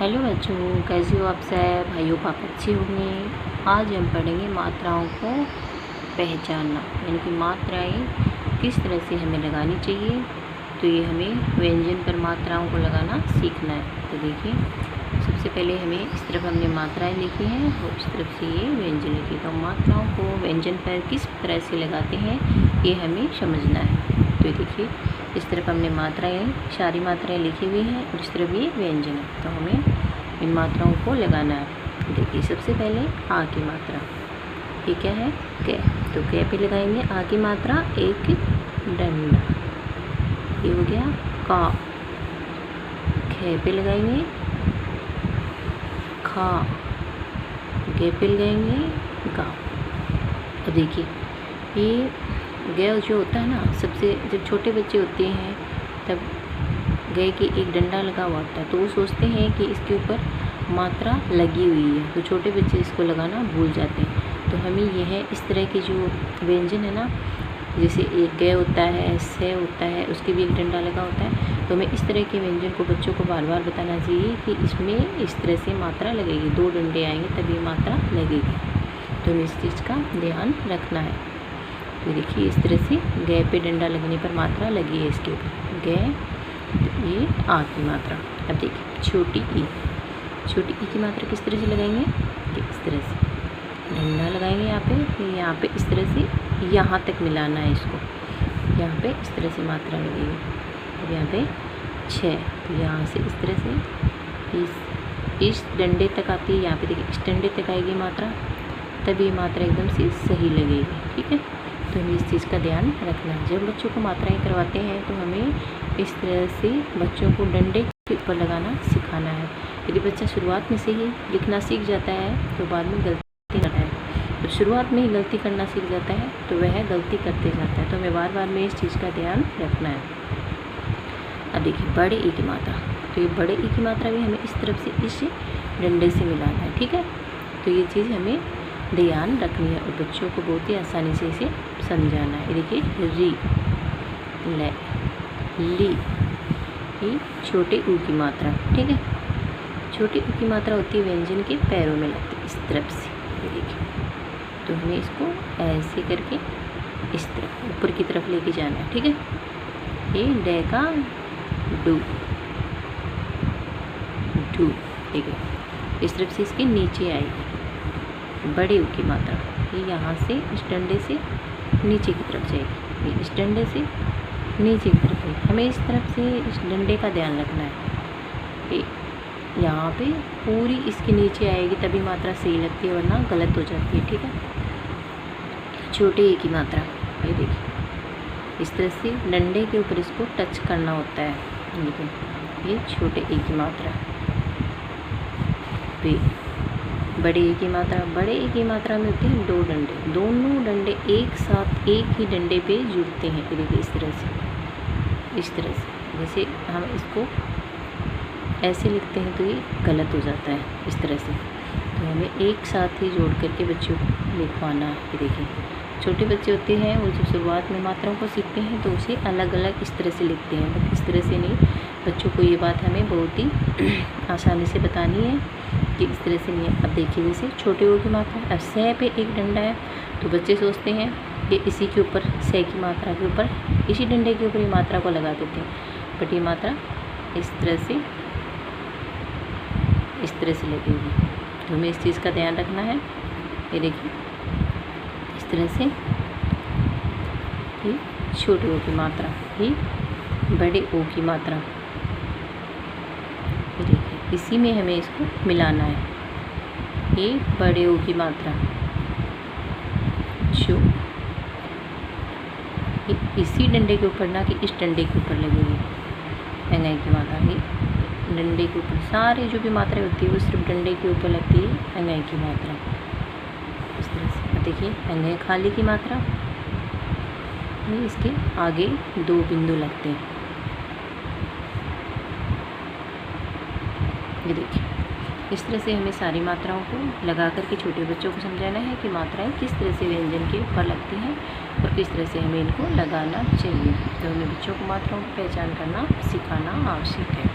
Hello बच्चों, कैसे हो आप सब? भाइयों आप अच्छे होंगे। आज हम पढ़ेंगे मात्राओं को पहचानना, यानी कि मात्राएं किस तरह से हमें लगानी चाहिए। तो ये हमें व्यंजन पर मात्राओं को लगाना सीखना है। तो देखिए, सबसे पहले हमें इस तरफ हमने मात्राएं लिखी हैं और इस तरफ से ये व्यंजन लिखी। तो मात्राओं को व्यंजन पर किस तरह से लगाते हैं ये हमें समझना है। तो ये देखिए, इस तरफ हमने मात्राएं, सारी मात्राएं लिखी हुई हैं और इस तरफ ये व्यंजन है। तो हमें इन मात्राओं को लगाना है। देखिए, सबसे पहले आ की मात्रा, ये क्या है? कै। तो कै पे लगाएंगे आ की मात्रा एक डंडा, ये हो गया का। खे पे लगाएंगे खा, गे पे लगाएंगे गा। और देखिए, ये गे जो होता है ना, सबसे जब छोटे बच्चे होते हैं तब गे की एक डंडा लगा हुआ होता है, तो वो सोचते हैं कि इसके ऊपर मात्रा लगी हुई है, तो छोटे बच्चे इसको लगाना भूल जाते हैं। तो हमें यह इस तरह के जो व्यंजन है ना, जैसे एक गे होता है, से होता है, उसके भी एक डंडा लगा होता है, तो हमें इस तरह के व्यंजन को बच्चों को बार बार बताना चाहिए कि इसमें इस तरह से मात्रा लगेगी, दो डंडे आएंगे तभी मात्रा लगेगी। तो हमें इस चीज़ का ध्यान रखना है। तो देखिए, इस तरह से गे पे डंडा लगने पर मात्रा लगी है इसके ऊपर, गे। तो ये आ की मात्रा। अब देखिए, छोटी ई की मात्रा किस तरह से लगाएंगे? इस तरह से डंडा लगाएंगे यहाँ पे, फिर यहाँ पे इस तरह से यहाँ तक मिलाना है इसको, यहाँ पे इस तरह से मात्रा लगेगी। अब यहाँ पे 6, तो यहाँ से इस तरह से इस डंडे तक आती है। यहाँ पे देखिए, इस डंडे तक आएगी मात्रा, तभी मात्रा एकदम से सही लगेगी। ठीक है, तो हमें इस चीज़ का ध्यान रखना है। जब बच्चों को मात्राएं करवाते हैं तो हमें इस तरह से बच्चों को डंडे के ऊपर लगाना सिखाना है। यदि बच्चा शुरुआत में से ही लिखना सीख जाता है तो बाद में गलती करता है, तो शुरुआत में ही गलती करना सीख जाता है तो वह गलती करते जाता है। तो हमें बार बार में इस चीज़ का ध्यान रखना है। अब देखिए, बड़े ई की मात्रा, तो ये बड़े ई की मात्रा भी हमें इस तरफ से इस डंडे से मिलाना है। ठीक है, तो ये चीज़ हमें ध्यान रखनी है और बच्चों को बहुत ही आसानी से इसे समझाना है। देखिए, री, ले, ली, ये छोटे ऊ की मात्रा। ठीक है, छोटी ऊ की मात्रा होती है व्यंजन के पैरों में लगती है, इस तरफ से। ये देखिए, तो हमें इसको ऐसे करके इस तरफ ऊपर की तरफ लेके जाना है। ठीक है, ये डे का डू, डू। ठीक है, इस तरफ से इसके नीचे आएगी बड़े ऊ की मात्रा, ये यहाँ से इस डंडे से नीचे की तरफ जाएगी, ये इस डंडे से नीचे की तरफ जाएगी। हमें इस तरफ से इस डंडे का ध्यान रखना है। ये यहाँ पे पूरी इसके नीचे आएगी तभी मात्रा सही लगती है, वरना गलत हो जाती है। ठीक है, छोटे ए की मात्रा, ये देखिए, इस तरह से डंडे के ऊपर इसको टच करना होता है। देखिए, ये छोटे ए की मात्रा। पे बड़े ए की मात्रा, बड़े ए की मात्रा में होते हैं दो डंडे, दोनों डंडे एक साथ एक ही डंडे पे जुड़ते हैं। ये देखिए, इस तरह से, इस तरह से। जैसे हम इसको ऐसे लिखते हैं तो ये गलत हो जाता है, इस तरह से। तो हमें एक साथ ही जोड़ करके बच्चों को लिखवाना है। ये देखिए, छोटे बच्चे होते हैं वो जब शुरुआत में मात्राओं को सीखते हैं तो उसे अलग अलग इस तरह से लिखते हैं, बट इस तरह से नहीं। बच्चों को ये बात हमें बहुत ही आसानी से बतानी है कि इस तरह से नहीं है। अब देखिए, जैसे छोटे ओ की मात्रा, अब से पे एक डंडा है तो बच्चे सोचते हैं कि इसी के ऊपर, से की मात्रा के ऊपर, इसी डंडे के ऊपर ये मात्रा को लगा देते हैं, बट ये मात्रा इस तरह से लगेगी। तो हमें इस चीज़ का ध्यान रखना है। ये देखिए, इस तरह से ये छोटे ओ की मात्रा, ये बड़े ओ की मात्रा। ये देखिए, इसी में हमें इसको मिलाना है। ये बड़े ओ की मात्रा, जो ये इसी डंडे के ऊपर, ना कि इस डंडे के ऊपर लगेगी। एंगाई की मात्रा, ये डंडे के ऊपर, सारी जो भी मात्राएं होती है वो सिर्फ डंडे के ऊपर लगती है। एंगाई की मात्रा इस तरह से। देखिए, एंगाई खाली की मात्रा, ये इसके आगे दो बिंदु लगते हैं। ये देखिए, इस तरह से हमें सारी मात्राओं को लगा करके छोटे बच्चों को समझाना है कि मात्राएं किस तरह से व्यंजन के ऊपर लगती हैं और किस तरह से हमें इनको लगाना चाहिए। तो हमें बच्चों को मात्राओं की पहचान करना सिखाना आवश्यक है।